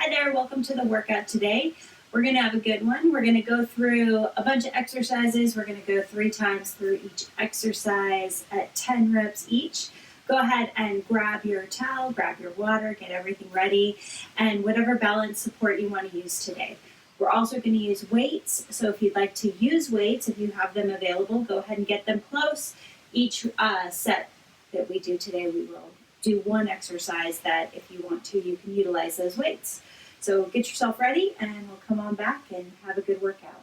Hi there, welcome to the workout today. We're gonna have a good one. We're gonna go through a bunch of exercises. We're gonna go 3 times through each exercise at 10 reps each. Go ahead and grab your towel, grab your water, get everything ready, and whatever balance support you wanna use today. We're also gonna use weights, so if you'd like to use weights, if you have them available, go ahead and get them close. Each set that we do today, we will do one exercise that if you want to, you can utilize those weights. So get yourself ready and we'll come on back and have a good workout.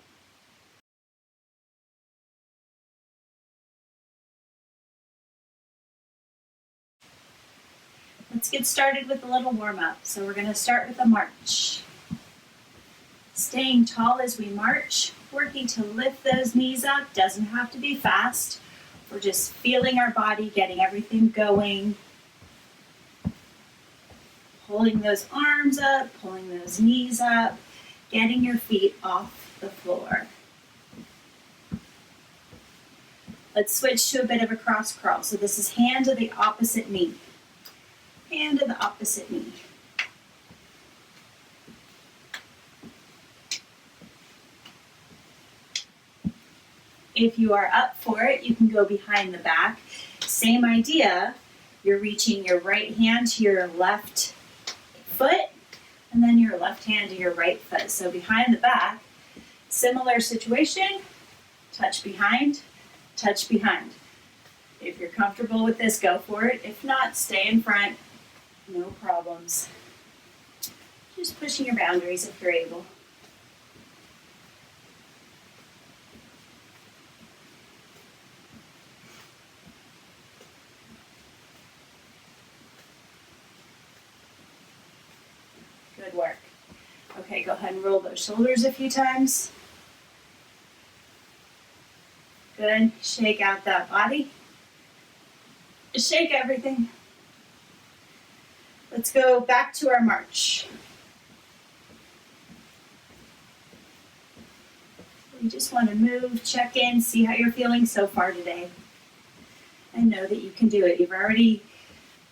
Let's get started with a little warm up. So we're going to start with a march. Staying tall as we march, working to lift those knees up. Doesn't have to be fast. We're just feeling our body, getting everything going. Pulling those arms up, pulling those knees up, getting your feet off the floor. Let's switch to a bit of a cross crawl. So this is hand to the opposite knee. Hand to the opposite knee. If you are up for it, you can go behind the back. Same idea. You're reaching your right hand to your left foot, and then your left hand to your right foot. So behind the back, similar situation, touch behind, touch behind. If you're comfortable with this, go for it. If not, stay in front, no problems. Just pushing your boundaries if you're able. Good work. Okay, go ahead and roll those shoulders a few times. Good. Shake out that body. Shake everything. Let's go back to our march. You just want to move, check in, see how you're feeling so far today. And know that you can do it. You've already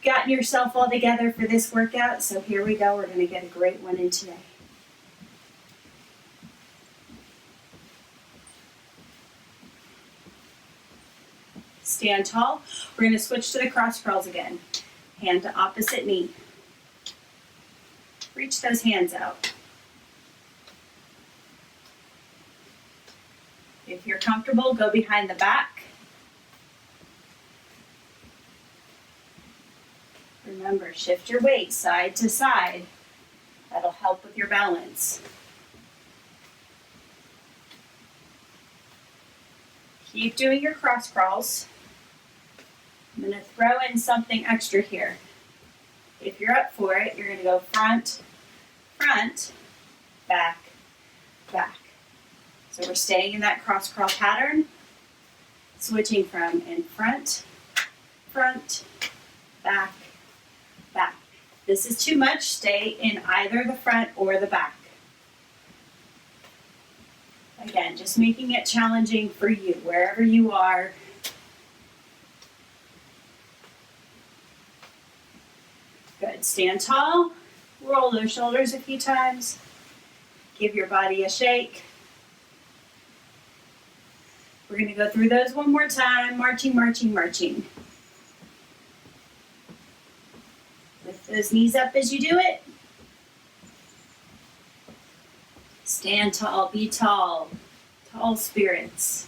gotten yourself all together for this workout, so here we go. We're going to get a great one in today. Stand tall. We're going to switch to the cross crawls again. Hand to opposite knee. Reach those hands out. If you're comfortable, go behind the back. Remember, shift your weight side to side. That'll help with your balance. Keep doing your cross crawls. I'm going to throw in something extra here. If you're up for it, you're going to go front, front, back, back. So we're staying in that cross crawl pattern, switching from in front, front, back, back. This is too much. Stay in either the front or the back. Again, just making it challenging for you, wherever you are. Good. Stand tall. Roll those shoulders a few times. Give your body a shake. We're going to go through those one more time. Marching, marching, marching. Lift those knees up as you do it. Stand tall, be tall. Tall spirits.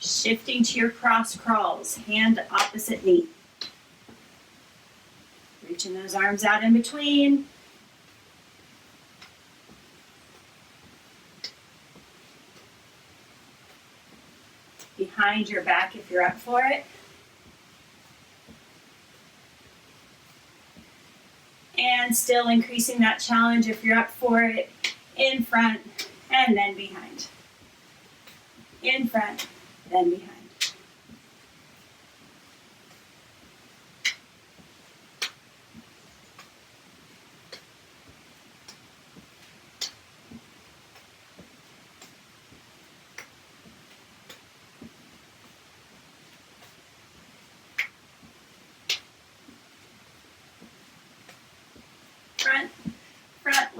Shifting to your cross crawls, hand to opposite knee. Reaching those arms out in between. Behind your back if you're up for it. And still increasing that challenge if you're up for it. In front and then behind. In front, then behind.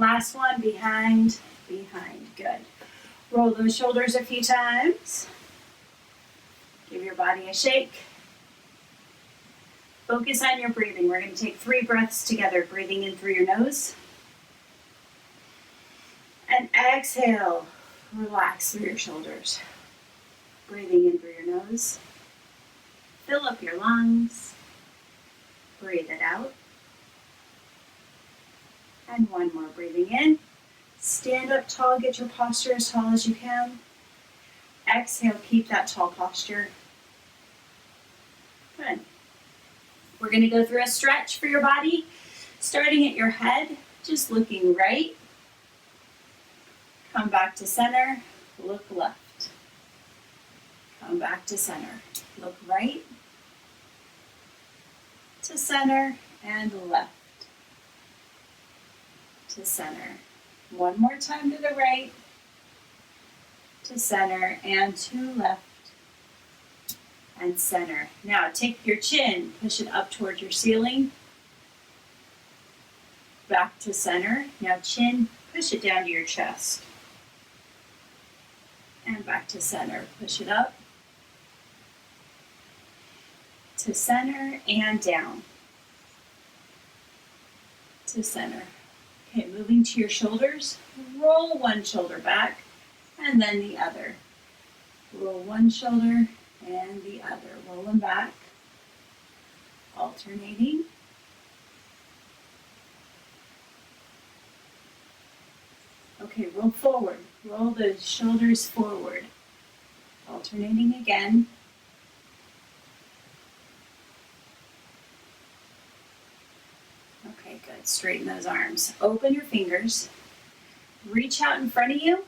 last one, behind, behind. Good. Roll those shoulders a few times. Give your body a shake. Focus on your breathing. We're going to take 3 breaths together, breathing in through your nose. And exhale, relax through your shoulders. Breathing in through your nose. Fill up your lungs. Breathe it out. And one more, breathing in. Stand up tall, get your posture as tall as you can. Exhale, keep that tall posture. Good. We're going to go through a stretch for your body, starting at your head, just looking right. Come back to center, look left. Come back to center, look right, to center, and left, to center. One more time to the right, to center, and to left, and center. Now take your chin, push it up towards your ceiling, back to center. Now chin, push it down to your chest, and back to center. Push it up, to center, and down, to center. Okay, moving to your shoulders, roll one shoulder back, and then the other. Roll one shoulder, and the other. Roll them back, alternating. Okay, roll forward. Roll the shoulders forward. Alternating again. Okay, good. Straighten those arms. Open your fingers. Reach out in front of you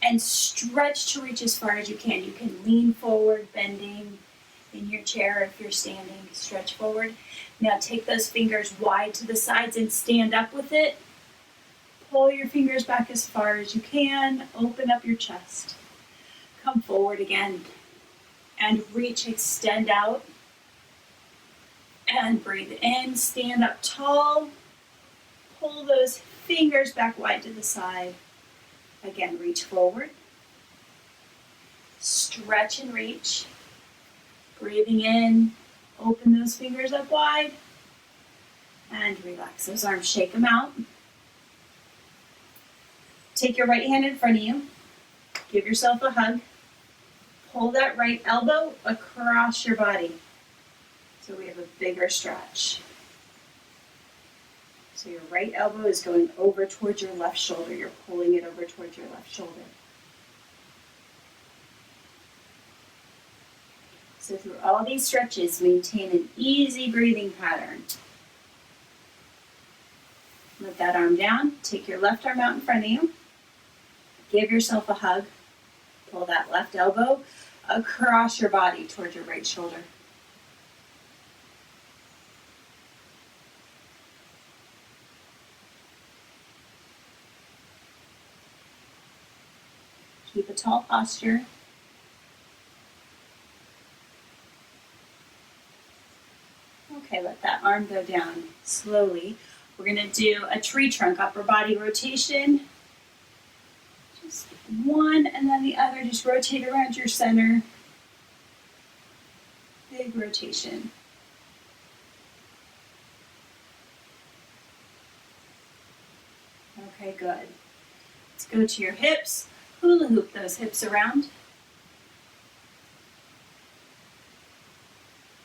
and stretch to reach as far as you can. You can lean forward, bending in your chair if you're standing. Stretch forward. Now take those fingers wide to the sides and stand up with it. Pull your fingers back as far as you can. Open up your chest. Come forward again and reach, extend out. And breathe in, stand up tall. Pull those fingers back wide to the side. Again, reach forward. Stretch and reach. Breathing in, open those fingers up wide. And relax those arms, shake them out. Take your right hand in front of you. Give yourself a hug. Pull that right elbow across your body. So we have a bigger stretch. So your right elbow is going over towards your left shoulder. You're pulling it over towards your left shoulder. So through all these stretches, maintain an easy breathing pattern. Let that arm down. Take your left arm out in front of you. Give yourself a hug. Pull that left elbow across your body towards your right shoulder. Keep a tall posture. Okay, let that arm go down slowly. We're going to do a tree trunk upper body rotation. Just one and then the other. Just rotate around your center. Big rotation. Okay, good. Let's go to your hips. Hula hoop those hips around.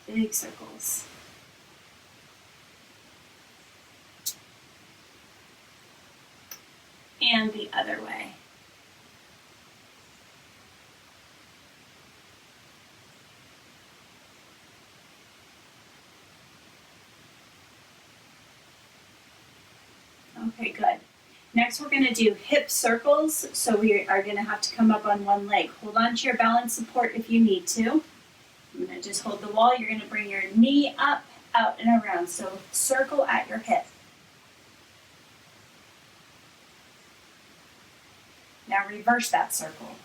Big circles. And the other way. Okay, good. Next, we're going to do hip circles. So we are going to have to come up on one leg. Hold on to your balance support if you need to. I'm going to just hold the wall. You're going to bring your knee up, out, and around. So circle at your hip. Now reverse that circle.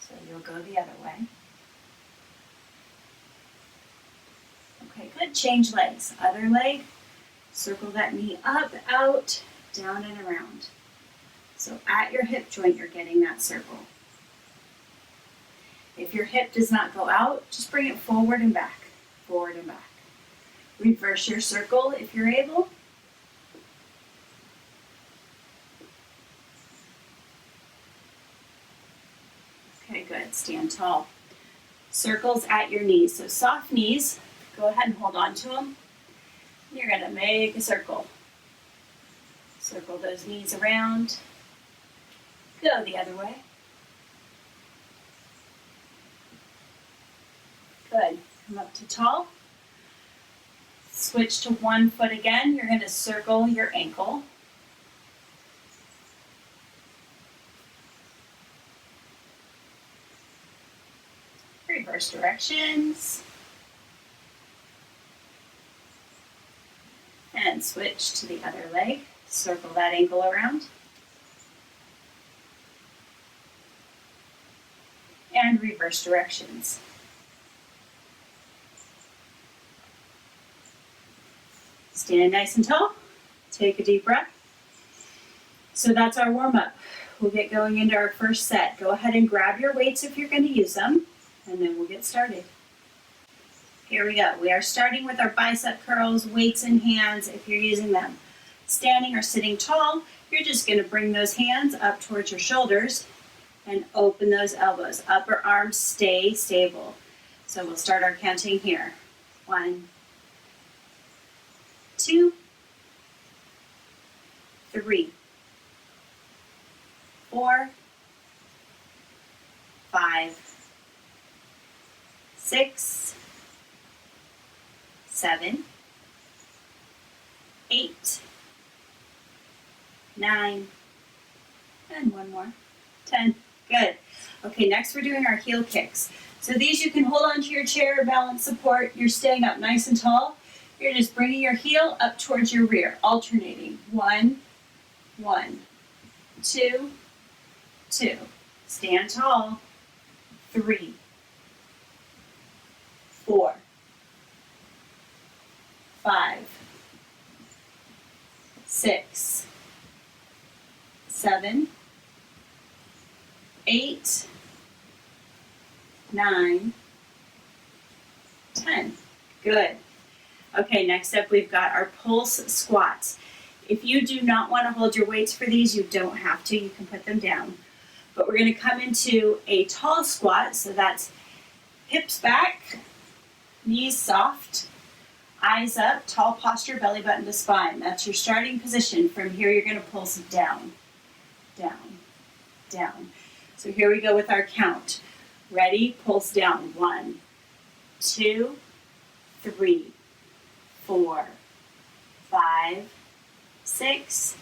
So you'll go the other way. Okay, good. Change legs. Other leg. Circle that knee up, out, down and around. So at your hip joint, you're getting that circle. If your hip does not go out, just bring it forward and back, forward and back. Reverse your circle if you're able. Okay, good. Stand tall. Circles at your knees. So soft knees, go ahead and hold on to them. You're going to make a circle. Circle those knees around. Go the other way. Good. Come up to tall. Switch to one foot again. You're going to circle your ankle. Reverse directions. And switch to the other leg. Circle that ankle around. And reverse directions. Stand nice and tall. Take a deep breath. So that's our warm-up. We'll get going into our first set. Go ahead and grab your weights if you're going to use them, and then we'll get started. Here we go. We are starting with our bicep curls, weights in hands if you're using them. Standing or sitting tall, you're just going to bring those hands up towards your shoulders and open those elbows. Upper arms stay stable. So we'll start our counting here. 1, 2, 3, 4, 5, 6, 7, 8, 9, and one more, 10. Good. Okay, next we're doing our heel kicks. So these you can hold onto your chair, balance support. You're staying up nice and tall. You're just bringing your heel up towards your rear, alternating. 1, 1, 2, 2. Stand tall. 3, 4, 5, 6, 7, 8, 9, 10. Good. Okay, next up we've got our pulse squats. If you do not want to hold your weights for these, you don't have to. You can put them down. But we're going to come into a tall squat, so that's hips back, knees soft, eyes up, tall posture, belly button to spine. That's your starting position. From here, you're going to pulse down, down, down. So here we go with our count. Ready? Pulse down. 1, 2, 3, 4, 5, 6,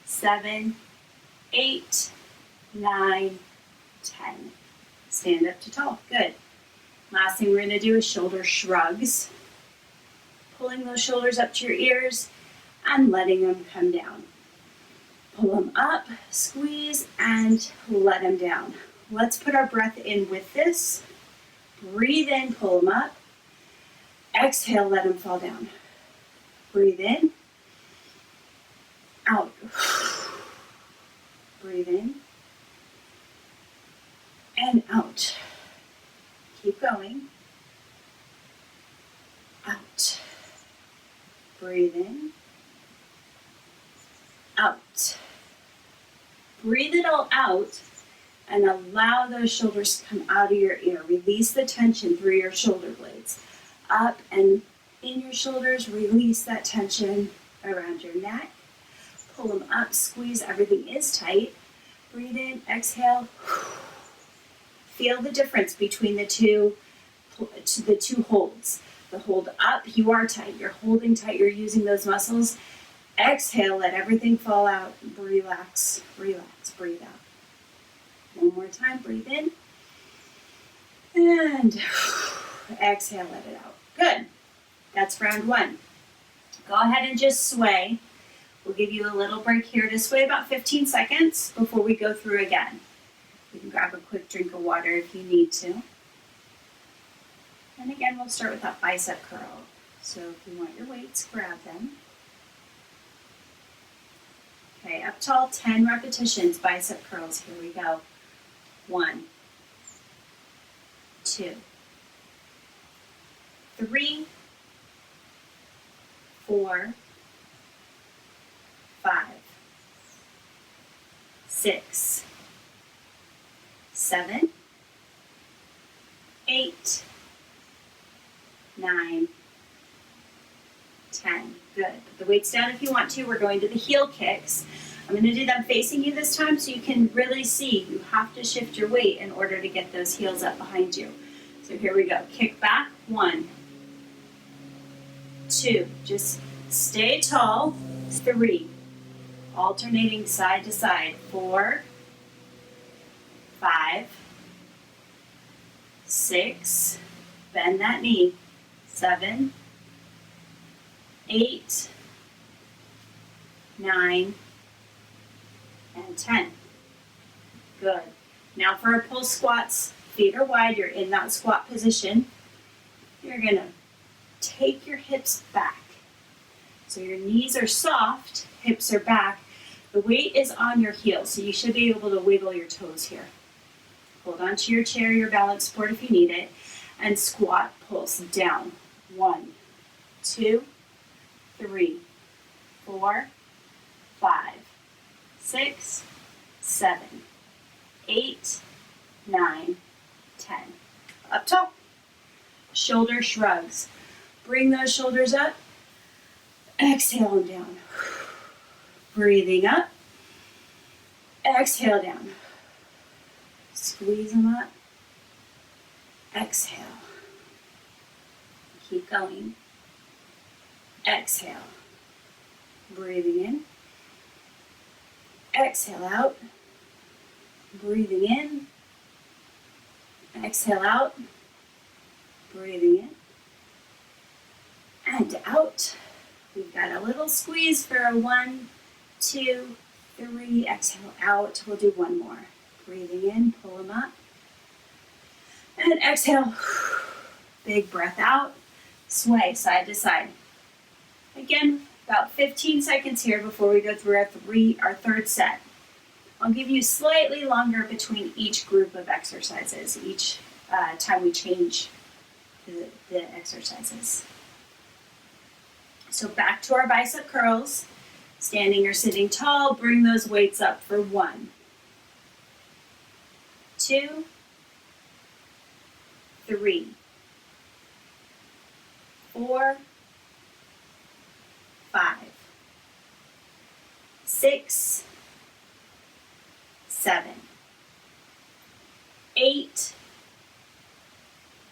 7, 8, 9, 10. Stand up to tall. Good. Last thing we're going to do is shoulder shrugs. Pulling those shoulders up to your ears and letting them come down. Pull them up, squeeze, and let them down. Let's put our breath in with this. Breathe in, pull them up. Exhale, let them fall down. Breathe in. Out. Breathe in. And out. Keep going. Out. Breathe in. Out. Breathe it all out and allow those shoulders to come out of your ear. Release the tension through your shoulder blades. Up and in your shoulders, release that tension around your neck. Pull them up, squeeze, everything is tight. Breathe in, exhale. Feel the difference between the two holds. The hold up, you are tight, you're holding tight, you're using those muscles. Exhale, let everything fall out. Relax, relax, breathe out. One more time, breathe in. And exhale, let it out. Good. That's round 1. Go ahead and just sway. We'll give you a little break here to sway about 15 seconds before we go through again. You can grab a quick drink of water if you need to. And again, we'll start with that bicep curl. So if you want your weights, grab them. Okay, up tall, 10 repetitions, bicep curls. Here we go. 1, 2, 3, 4, 5, 6, 7, 8, 9, 10. Good. Put the weights down if you want to. We're going to the heel kicks. I'm going to do them facing you this time so you can really see. You have to shift your weight in order to get those heels up behind you. So here we go. Kick back. 1, 2. Just stay tall. 3. Alternating side to side. 4, 5, 6. Bend that knee. 7, 8, 9, and 10. Good. Now for our pull squats, feet are wide, you're in that squat position. You're going to take your hips back. So your knees are soft, hips are back. The weight is on your heels, so you should be able to wiggle your toes here. Hold on to your chair, your balance board if you need it, and squat, pulse down. 1, 2, 3, 4, 5, 6, 7, 8, 9, 10. Up top. Shoulder shrugs. Bring those shoulders up. Exhale them down. Breathing up. Exhale down. Squeeze them up. Exhale. Keep going. Exhale. Breathing in. Exhale out. Breathing in. Exhale out. Breathing in. And out. We've got a little squeeze for a 1, 2, 3. Exhale out. We'll do one more. Breathing in. Pull them up. And exhale. Big breath out. Sway side to side. Again, about 15 seconds here before we go through our third set. I'll give you slightly longer between each group of exercises, each time we change the exercises. So back to our bicep curls. Standing or sitting tall, bring those weights up for 1, 2, 3, 4, 5, 6, 7, 8,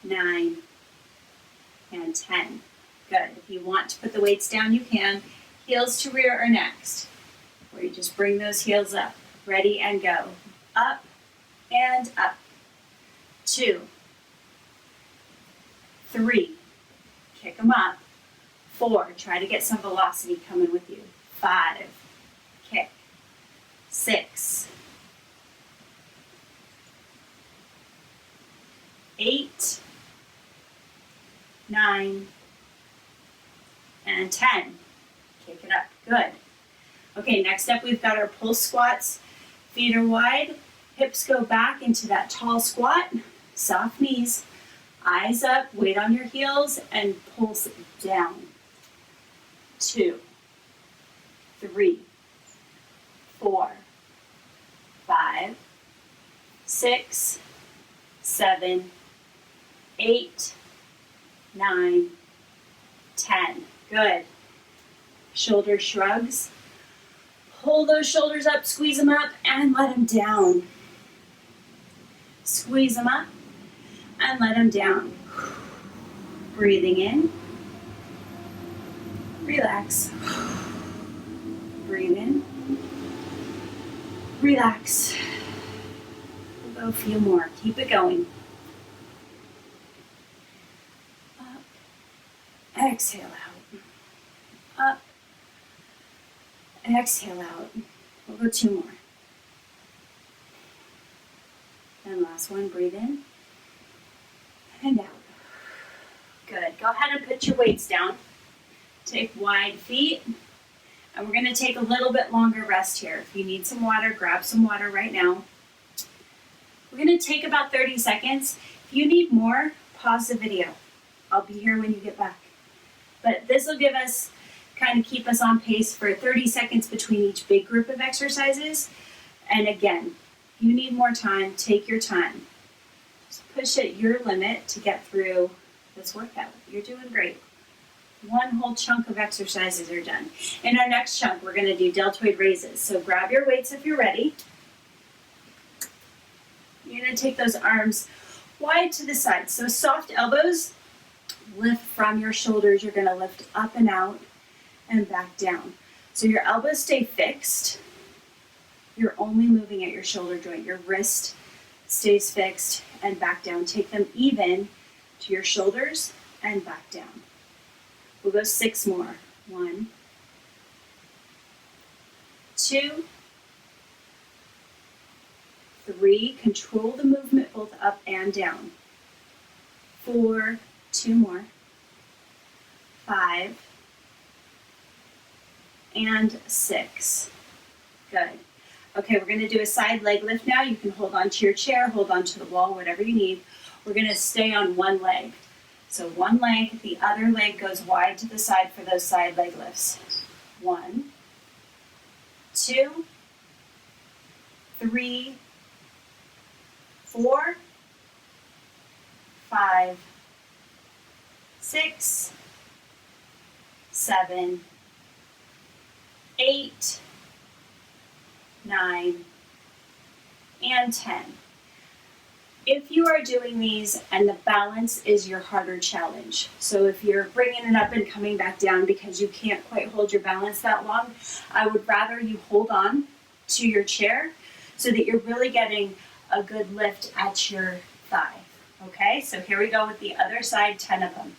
9, and 10. Good. If you want to put the weights down, you can. Heels to rear are next, where you just bring those heels up. Ready and go. Up and up. 2, 3, kick them up. 4, try to get some velocity coming with you. 5, kick. 6, 8, 9, and 10. Kick it up. Good. Okay, next up we've got our pull squats. Feet are wide. Hips go back into that tall squat. Soft knees. Eyes up. Weight on your heels and pulse down. 2, 3, 4, 5, 6, 7, 8, 9, 10. Good. Shoulder shrugs. Pull those shoulders up, squeeze them up, and let them down. Squeeze them up and let them down. Breathing in. Relax. Breathe in. Relax. We'll go a few more. Keep it going. Up. Exhale out. Up. Exhale out. We'll go 2 more. And last one, breathe in and out. Good. Go ahead and put your weights down. Take wide feet. And we're gonna take a little bit longer rest here. If you need some water, grab some water right now. We're gonna take about 30 seconds. If you need more, pause the video. I'll be here when you get back. But this will give us, kind of keep us on pace for 30 seconds between each big group of exercises. And again, if you need more time, take your time. Just push at your limit to get through this workout. You're doing great. One whole chunk of exercises are done. In our next chunk, we're gonna do deltoid raises. So grab your weights if you're ready. You're gonna take those arms wide to the side. So soft elbows, lift from your shoulders. You're gonna lift up and out and back down. So your elbows stay fixed. You're only moving at your shoulder joint. Your wrist stays fixed and back down. Take them even to your shoulders and back down. We'll go 6 more. 1, 2, 3. Control the movement both up and down. 4, 2 more. 5, and 6. Good. Okay, we're gonna do a side leg lift now. You can hold on to your chair, hold on to the wall, whatever you need. We're gonna stay on one leg. So one leg, the other leg goes wide to the side for those side leg lifts. 1, 2, 3, 4, 5, 6, 7, 8, 9, and 10. If you are doing these and the balance is your harder challenge, so if you're bringing it up and coming back down because you can't quite hold your balance that long, I would rather you hold on to your chair so that you're really getting a good lift at your thigh. Okay, so here we go with the other side, 10 of them.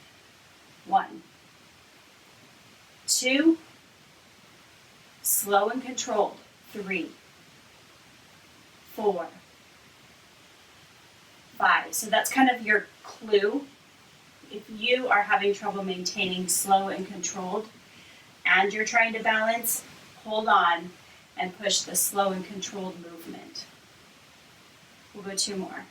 1, 2, slow and controlled. 3, 4, 5. So that's kind of your clue. If you are having trouble maintaining slow and controlled and you're trying to balance, hold on and push the slow and controlled movement. We'll go 2 more.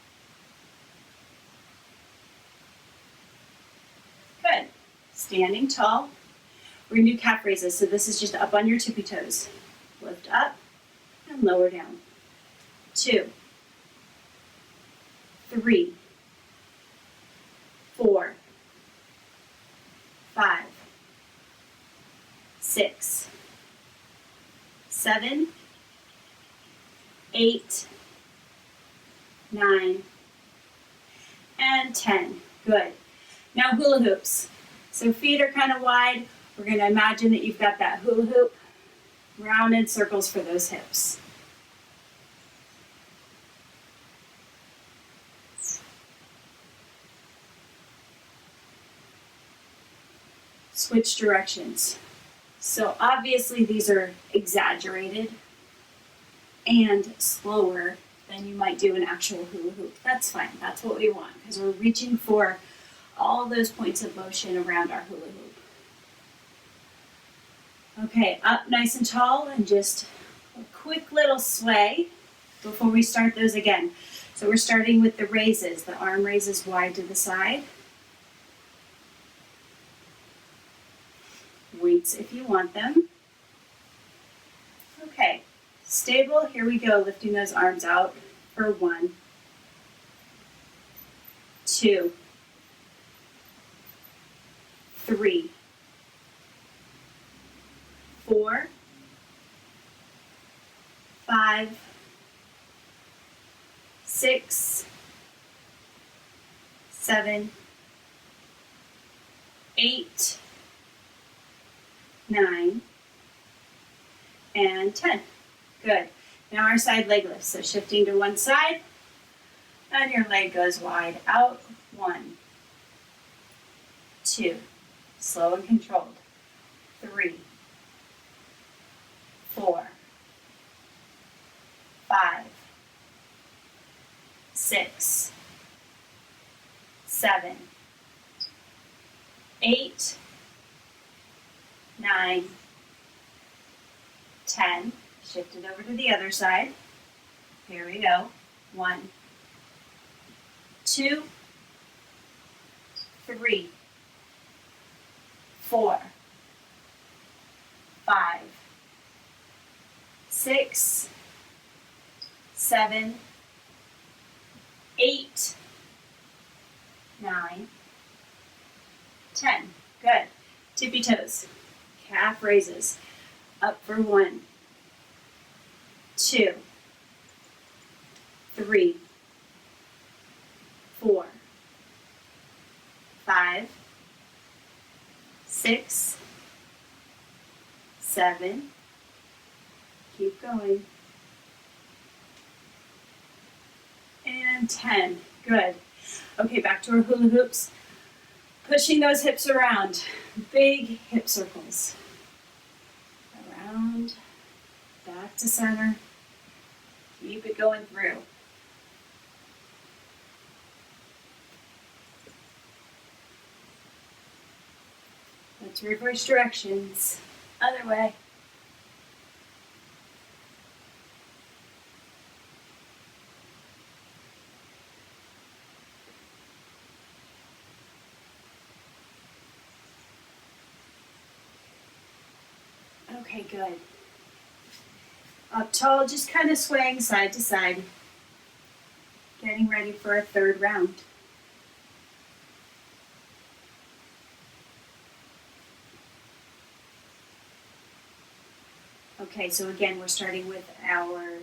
Good. Standing tall. We're gonna do calf raises. So this is just up on your tippy toes. Lift up and lower down. 2, 3, 4, 5, 6, 7, 8, 9, and 10. Good. Now hula hoops. So feet are kind of wide. We're going to imagine that you've got that hula hoop, rounded circles for those hips. Switch directions. So obviously these are exaggerated and slower than you might do an actual hula hoop. That's fine. That's what we want because we're reaching for all those points of motion around our hula hoop. Okay, up nice and tall and just a quick little sway before we start those again. So we're starting with the raises, the arm raises wide to the side. Weights if you want them. Okay, stable, here we go, lifting those arms out for 1, 2, 3, 4, 5, 6, 7, 8, 9, and 10. Good. Now our side leg lifts. So shifting to one side, and your leg goes wide out. 1, 2, slow and controlled. 3, 4, 5, 6, 7, 8, 9, 10. Shift it over to the other side. Here we go. 1, 2, 3, 4, 5, 6, 7, 8, 9, 10. Good. Tippy toes. Calf raises. Up for 1, 2, 3, 4, 5, 6, 7. Keep going. And 10. Good. Okay, back to our hula hoops. Pushing those hips around. Big hip circles. Around, back to center. Keep it going through. Let's reverse directions. Other way. Okay, good. Up tall, just kind of swaying side to side. Getting ready for a third round. Okay, so again, we're starting with our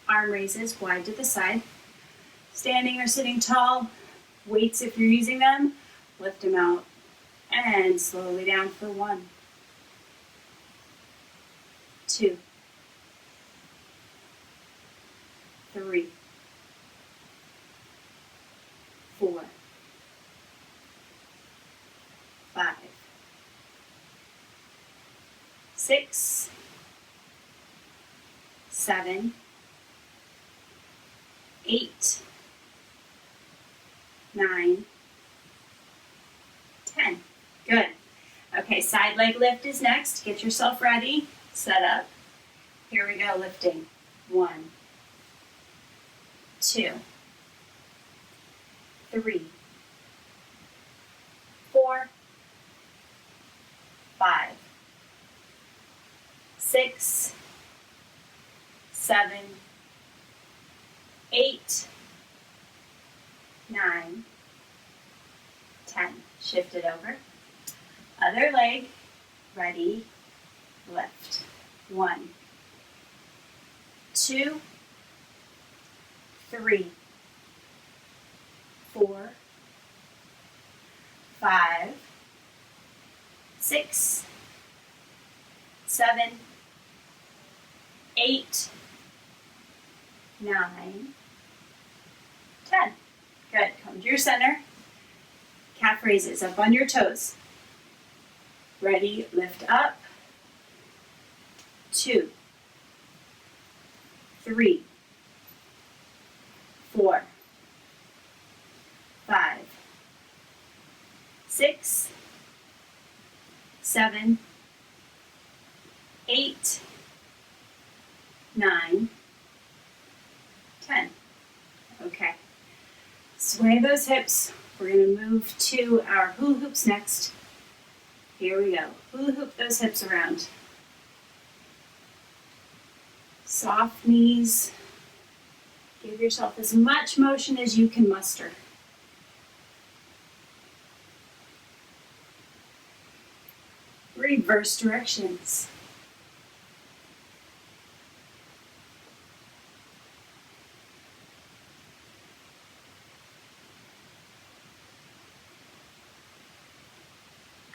arm raises wide to the side. Standing or sitting tall, weights if you're using them, lift them out. And slowly down for 1, 2, 3, 4, 5, 6, 7, 8, 9, 10. Good. Okay, side leg lift is next. Get yourself ready. Set up. Here we go, lifting. 1, 2, 3, 4, 5, 6, 7, 8, 9, 10. Shift it over. Other leg. Ready. Lift. 1, 2, 3, 4, 5, 6, 7, 8, 9, 10. Good. Come to your center. Calf raises up on your toes. Ready, lift up. 2, 3, 4, 5, 6, 7, 8, 9, 10. Okay. Sway those hips. We're going to move to our hula hoops next. Here we go. Hula hoop those hips around. Soft knees. Give yourself as much motion as you can muster. Reverse directions.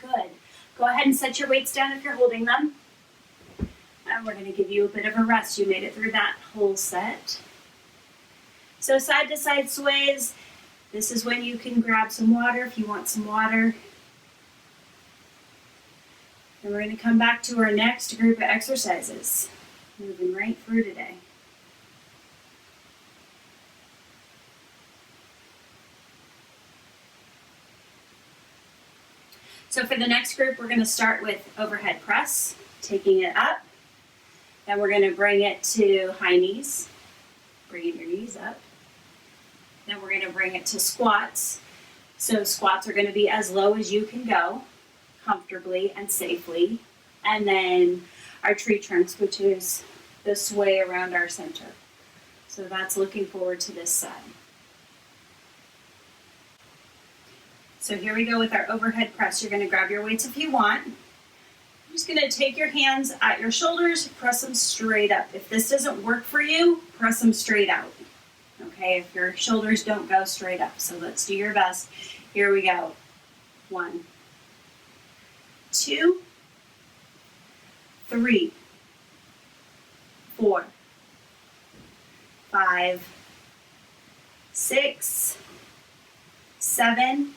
Good. Go ahead and set your weights down if you're holding them. And we're going to give you a bit of a rest. You made it through that whole set. So side to side sways. This is when you can grab some water if you want some water. And we're going to come back to our next group of exercises. Moving right through today. So for the next group, we're going to start with overhead press, taking it up. Then we're gonna bring it to high knees, bringing your knees up. Then we're gonna bring it to squats. So squats are gonna be as low as you can go, comfortably and safely. And then our tree trunks, which is the sway around our center. So that's looking forward to this side. So here we go with our overhead press. You're gonna grab your weights if you want. You're just gonna take your hands at your shoulders, press them straight up. If this doesn't work for you, press them straight out. Okay, if your shoulders don't go straight up. So let's do your best. Here we go. 1, 2, 3, 4, 5, 6, 7,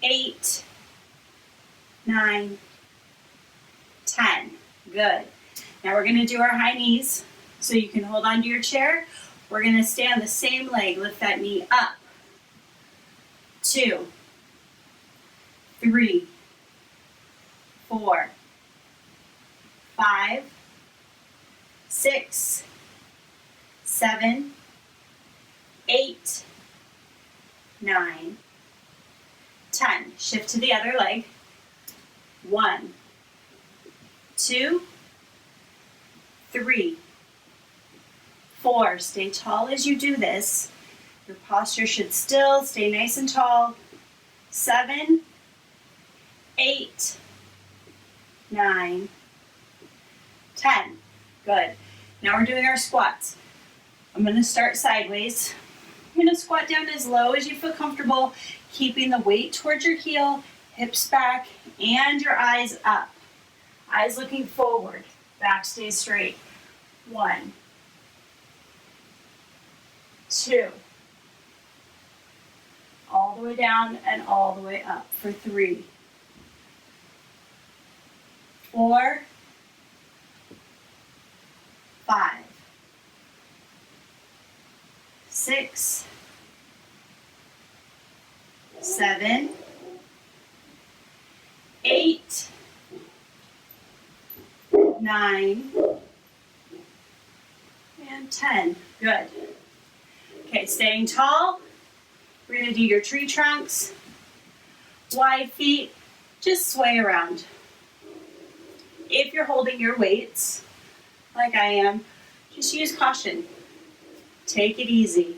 8, 9, 10. Good. Now we're going to do our high knees. So you can hold on to your chair. We're going to stay on the same leg. Lift that knee up. 2, 3, 4, 5, 6, 7, 8, 9, 10. Shift to the other leg. 1, 2, 3, 4. Stay tall as you do this. Your posture should still stay nice and tall. 7, 8, 9, 10. Good. Now we're doing our squats. I'm going to start sideways. I'm going to squat down as low as you feel comfortable, keeping the weight towards your heel, hips back, and your eyes up. Eyes looking forward. Back stays straight. 1, 2. All the way down and all the way up for 3, 4, 5, 6, 7, 8, 9, and 10. Good. Okay, staying tall. We're going to do your tree trunks, wide feet, just sway around. If you're holding your weights, like I am, just use caution. Take it easy.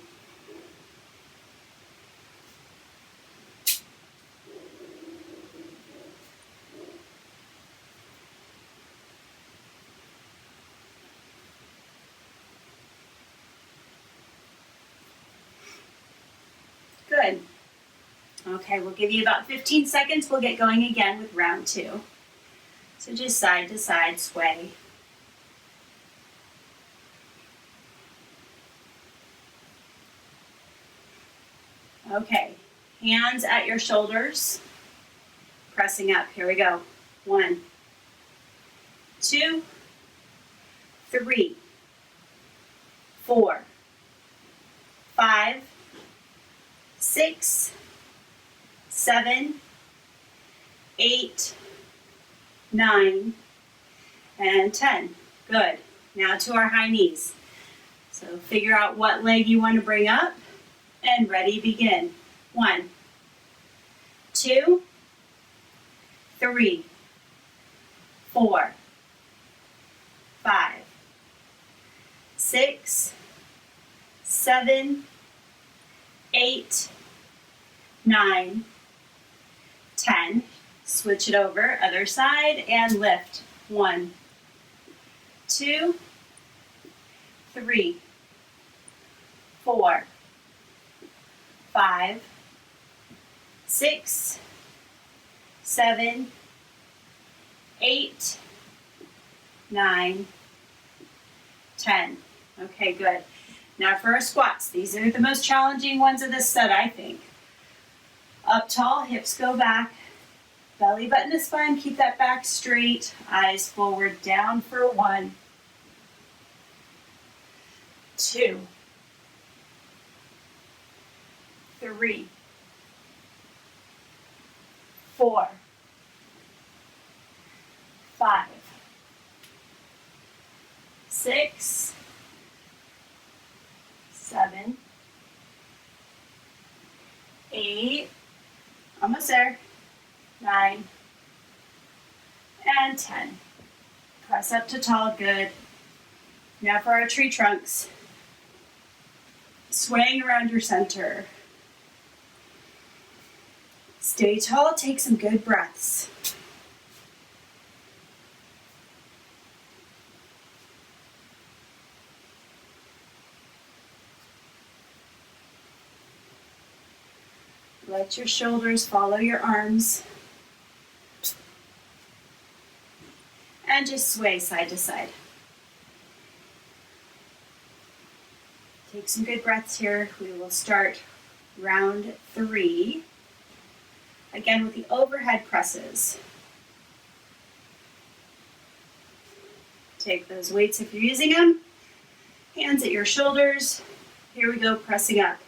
Good. Okay, we'll give you about 15 seconds. We'll get going again with round 2. So just side to side sway. Okay, hands at your shoulders, pressing up. Here we go. 1, 2, 3, 4, 5, 6, 7, 8, 9, and 10. Good. Now to our high knees. So figure out what leg you want to bring up, and ready, begin. 1, 2, 3, 4, 5, 6, 7, 8, 9, 10. Switch it over, other side, and lift. 1, 2, 3, 4, 5, 6, 7, 8, 9, 10. Okay, good. Now for our squats. These are the most challenging ones of this set, I think. Up tall, hips go back. Belly button to spine, keep that back straight. Eyes forward, down for 1, 2, 3, 4, 5, 6, 7, 8, almost there, 9, and 10. Press up to tall, good. Now for our tree trunks. Swaying around your center. Stay tall, take some good breaths. Let your shoulders follow your arms. And just sway side to side. Take some good breaths here. We will start round 3. Again with the overhead presses. Take those weights if you're using them. Hands at your shoulders. Here we go, pressing up.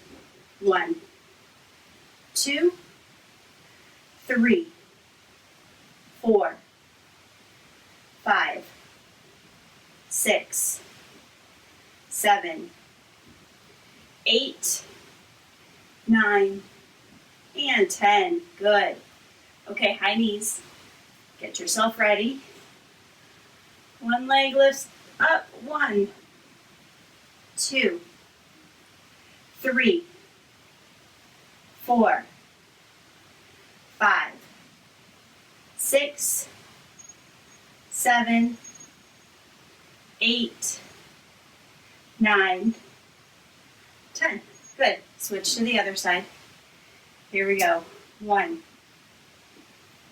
1, 2, 3, 4, 5, 6, 7, 8, 9, and 10. Good. Okay, high knees. Get yourself ready. One leg lifts up. 1, 2, 3, 4, 5, 6, 7, 8, 9, 10. Good. Switch to the other side. Here we go. 1,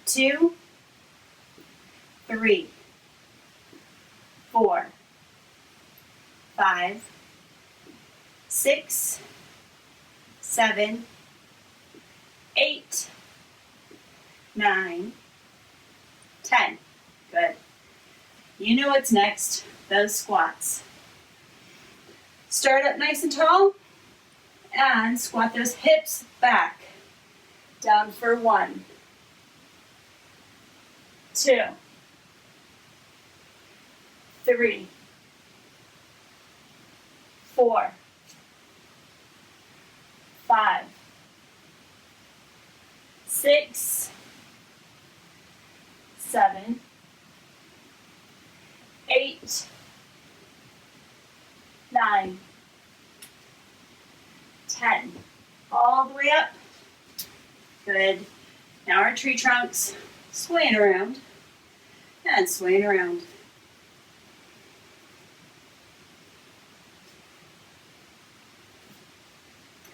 2, 3, 4, 5, 6, 7, 8, 9, 10. Good. You know what's next. Those squats. Start up nice and tall and squat those hips back. Down for 1, 2, 3, 4, 5, 6, 7, 8, 9, 10. All the way up. Good. Now our tree trunks, swaying around and swaying around.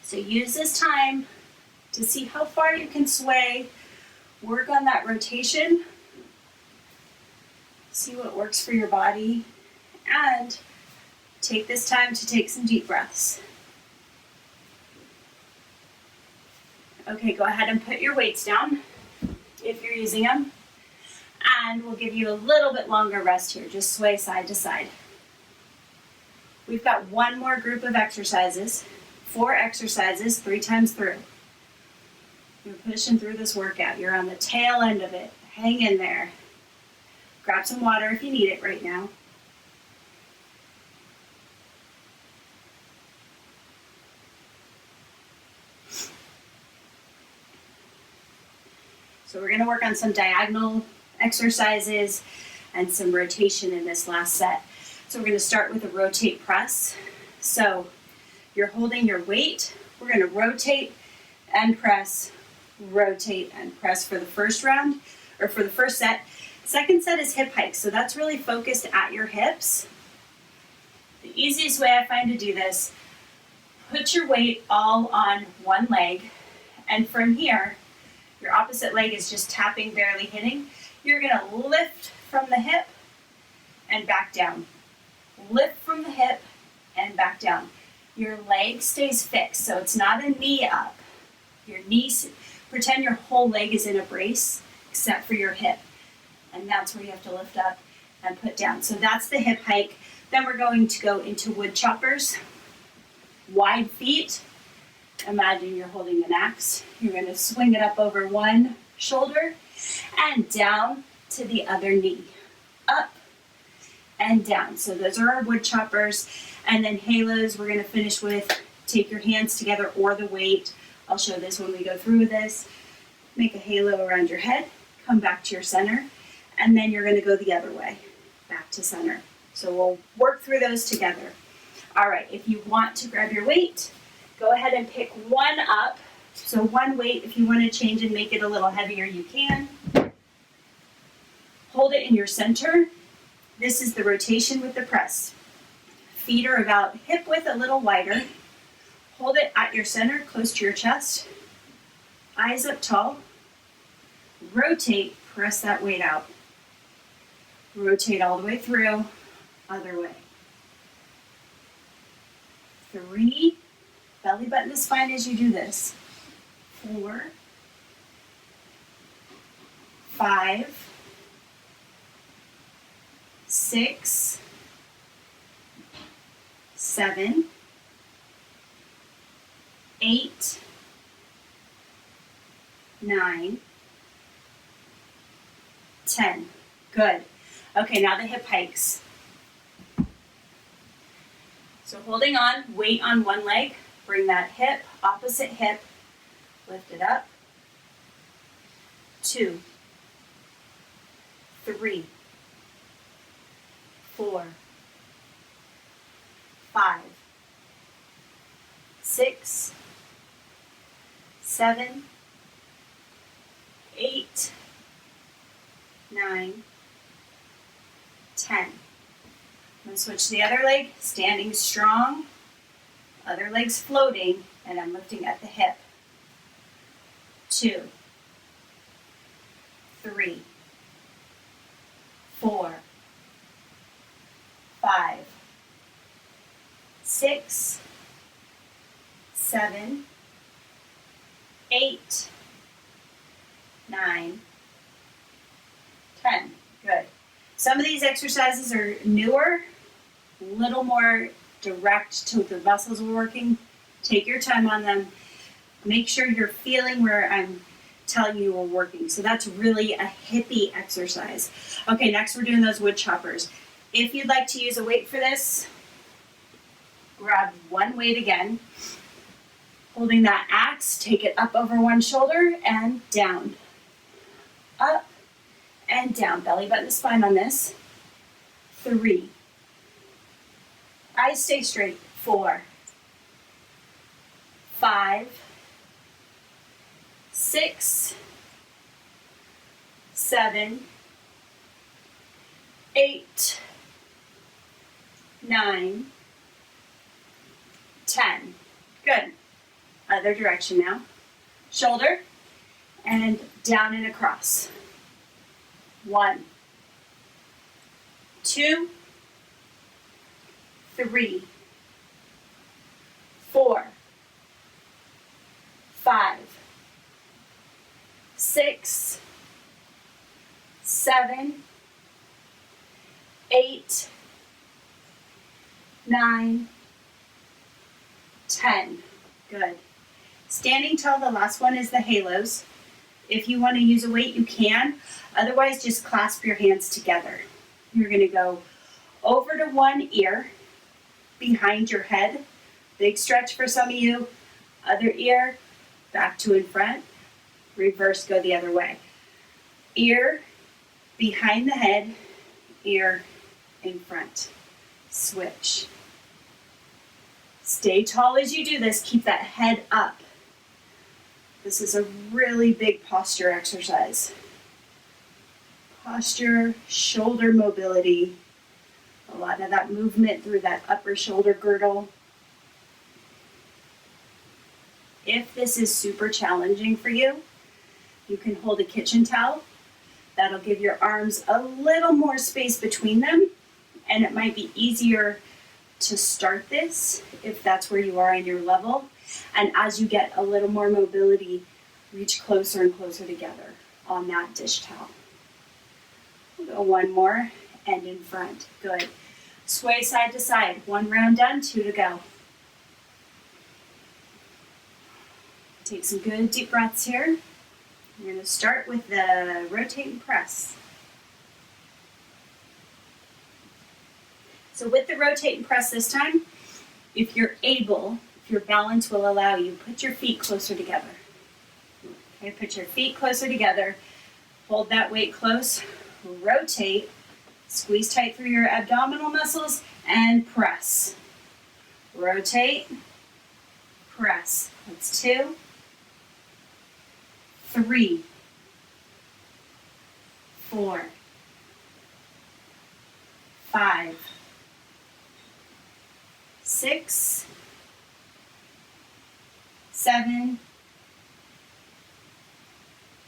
So use this time to see how far you can sway. Work on that rotation. See what works for your body. And take this time to take some deep breaths. Okay, go ahead and put your weights down if you're using them. And we'll give you a little bit longer rest here. Just sway side to side. We've got one more group of exercises. 4 exercises, 3 times through. You're pushing through this workout. You're on the tail end of it. Hang in there. Grab some water if you need it right now. So we're going to work on some diagonal exercises and some rotation in this last set. So we're going to start with a rotate press. So you're holding your weight. We're going to rotate and press for the first round, or for the first set. Second set is hip hikes, so that's really focused at your hips. The easiest way I find to do this, put your weight all on one leg, and from here, your opposite leg is just tapping, barely hitting. You're going to lift from the hip and back down. Lift from the hip and back down. Your leg stays fixed, so it's not a knee up. Your knees, pretend your whole leg is in a brace except for your hip. And that's where you have to lift up and put down. So that's the hip hike. Then we're going to go into wood choppers. Wide feet. Imagine you're holding an axe. You're going to swing it up over one shoulder and down to the other knee. Up and down. So those are our wood choppers. And then halos, we're gonna finish with take your hands together or the weight. I'll show this when we go through this. Make a halo around your head, come back to your center, and then you're gonna go the other way, back to center. So we'll work through those together. All right, if you want to grab your weight, go ahead and pick one up. So one weight, if you want to change and make it a little heavier, you can. Hold it in your center. This is the rotation with the press. Feet are about hip width, a little wider. Hold it at your center, close to your chest. Eyes up tall. Rotate, press that weight out. Rotate all the way through, other way. 3, belly button to spine as you do this. 4, 5, 6, 7, 8, 9, 10. Good. Okay, now the hip hikes. So holding on, weight on one leg, bring that hip, opposite hip, lift it up. 2, 3, 4, 5, 6, 7, 8, 9, 10. I'm going to switch to the other leg, standing strong, other leg's floating, and I'm lifting at the hip. 2, 3, 4, 5, 6, 7, 8, 9, 10. Good. Some of these exercises are newer, a little more direct to the muscles we're working. Take your time on them. Make sure you're feeling where I'm telling you we're working. So that's really a hippie exercise. Okay, next we're doing those wood choppers. If you'd like to use a weight for this, grab one weight again. Holding that axe, take it up over one shoulder and down. Up and down. Belly button to spine on this. 3. Eyes stay straight. 4, 5, 6, 7, 8, 9, 10. Good. Other direction now. Shoulder and down and across. 1, 2, 3, 4, 5, 6, 7, 8, 9, 10. Good. Standing tall, the last one is the halos. If you want to use a weight, you can. Otherwise, just clasp your hands together. You're going to go over to one ear, behind your head. Big stretch for some of you. Other ear, back to in front. Reverse, go the other way. Ear, behind the head, ear, in front. Switch. Stay tall as you do this. Keep that head up. This is a really big posture exercise. Posture, shoulder mobility, a lot of that movement through that upper shoulder girdle. If this is super challenging for you, you can hold a kitchen towel. That'll give your arms a little more space between them, and it might be easier to start this if that's where you are in your level. And as you get a little more mobility, reach closer and closer together on that dish towel. We'll go one more and in front. Good. Sway side to side. 1 round done, 2 to go. Take some good deep breaths here. We're going to start with the rotate and press. So with the rotate and press this time, if you're able, if your balance will allow you, put your feet closer together. Okay, put your feet closer together. Hold that weight close. Rotate. Squeeze tight through your abdominal muscles and press. Rotate. Press. That's 2, 3, 4, 5, 6, 7,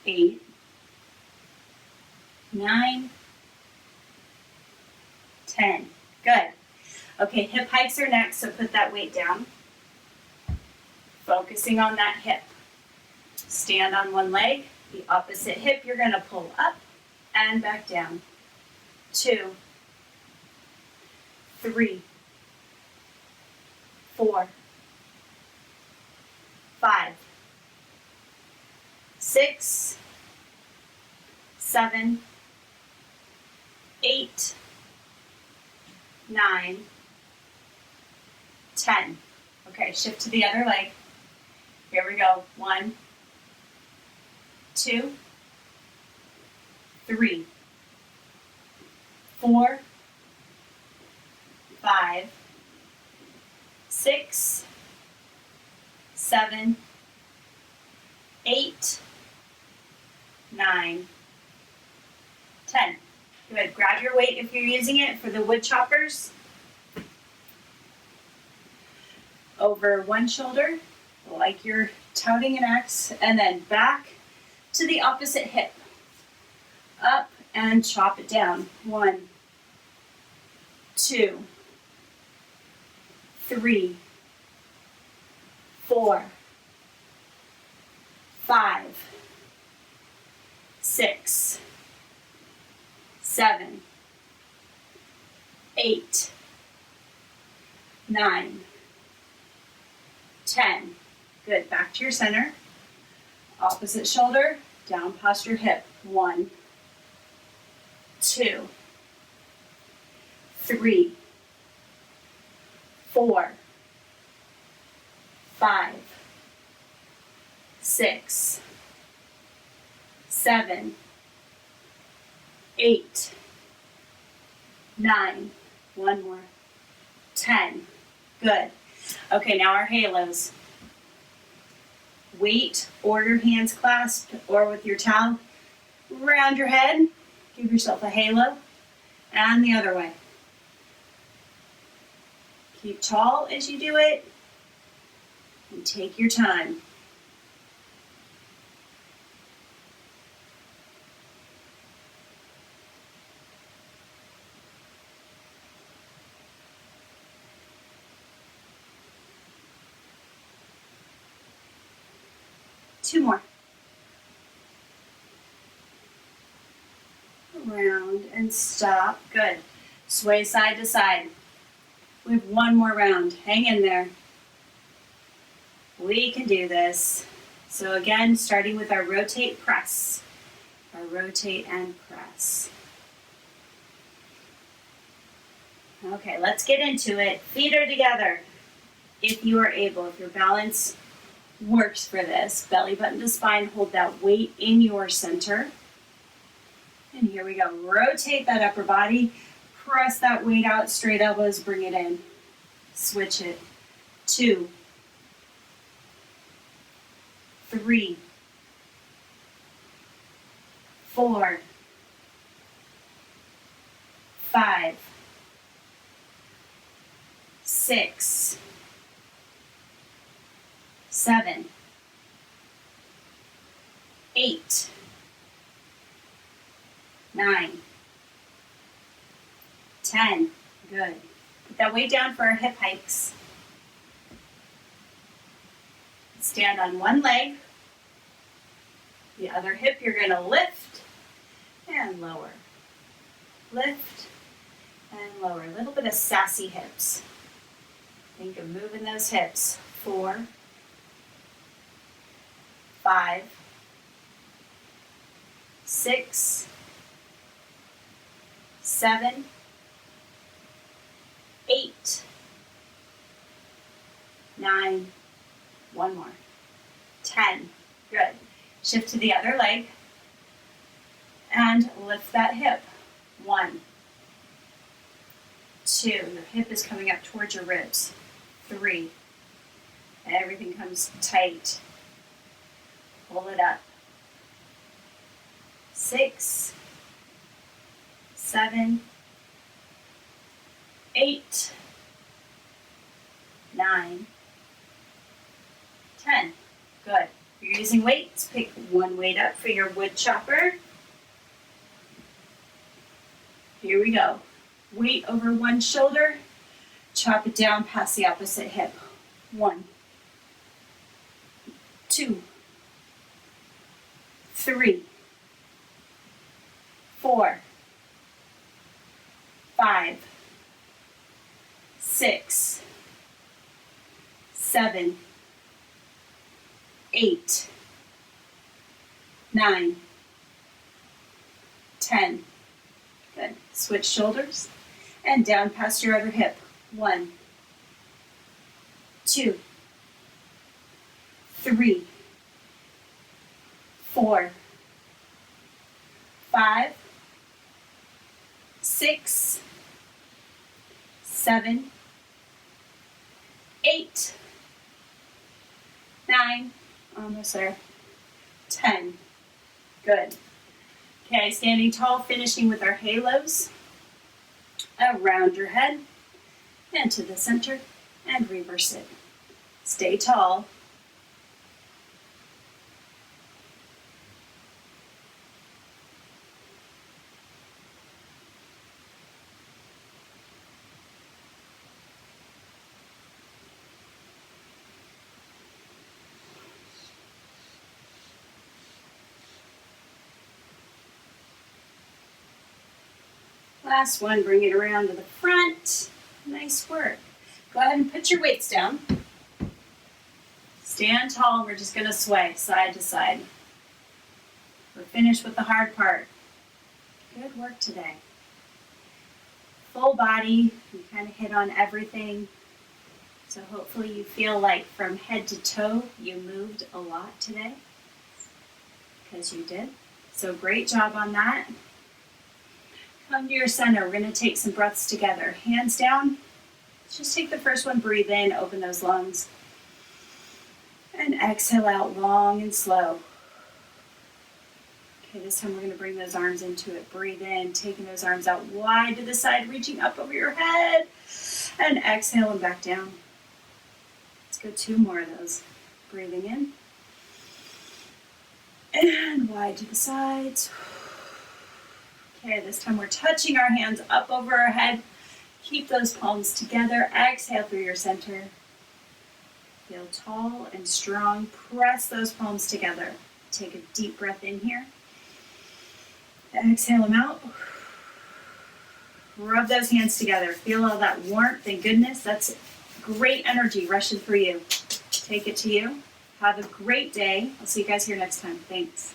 8, 9, 10. Good. Okay, hip hikes are next, so put that weight down. Focusing on that hip. Stand on one leg. The opposite hip you're going to pull up and back down. 2, 3, 4, 5, 6, 7, 8, 9, 10. Okay, shift to the other leg. Here we go. 1, 2, 3, 4, 5, 6, 7, 8, 9, 10. Good. Grab your weight if you're using it for the wood choppers. Over one shoulder, like you're toting an axe, and then back to the opposite hip. Up and chop it down. 1, 2, 3, 4, 5, 6, 7, 8, 9, 10. Good. Back to your center. Opposite shoulder, down past your hip. 1, 2, 3, 4, 5, 6, 7, 8, 9, one more, 10. Good. Okay, now our halos. Weight or your hands clasped or with your towel around your head. Give yourself a halo. And the other way. Keep tall as you do it. And take your time. Two more. Around and stop. Good. Sway side to side. We have one more round. Hang in there. We can do this. So again, starting with our rotate press. Our rotate and press. Okay, let's get into it. Feet are together. If you are able, if your balance works for this. Belly button to spine, hold that weight in your center. And here we go. Rotate that upper body. Press that weight out, straight elbows, bring it in. Switch it. 2, 3, 4, 5, 6, 7, 8, 9, 10. Good. Put that weight down for our hip hikes. Stand on one leg. The other hip you're going to lift and lower. Lift and lower. A little bit of sassy hips. Think of moving those hips. 4, 5, 6, 7, 8, 9, one more, 10. Good. Shift to the other leg and lift that hip. 1, 2, your hip is coming up towards your ribs. 3, everything comes tight. Pull it up. 6, 7, 8, 9, 10. Good. If you're using weights, pick one weight up for your wood chopper. Here we go. Weight over one shoulder. Chop it down past the opposite hip. 1, 2, 3, 4, 5, 6, 7, 8, 9, 10. Good. Switch shoulders and down past your other hip. 1, 2, 3, 4, 5, 6, 7, 8, 9, almost there, 10. Good. Okay, standing tall, finishing with our halos around your head and to the center and reverse it. Stay tall. Last one, bring it around to the front. Nice work. Go ahead and put your weights down. Stand tall, and we're just going to sway side to side. We're finished with the hard part. Good work today. Full body, you kind of hit on everything. So hopefully you feel like from head to toe, you moved a lot today. Because you did. So great job on that. Come to your center. We're going to take some breaths together. Hands down. Just take the first one. Breathe in. Open those lungs. And exhale out long and slow. Okay, this time we're going to bring those arms into it. Breathe in. Taking those arms out wide to the side. Reaching up over your head. And exhale and back down. Let's go 2 more of those. Breathing in. And wide to the sides. Okay, this time we're touching our hands up over our head. Keep those palms together. Exhale through your center. Feel tall and strong. Press those palms together. Take a deep breath in here. Exhale them out. Rub those hands together. Feel all that warmth and goodness. That's great energy rushing through you. Take it to you. Have a great day. I'll see you guys here next time. Thanks.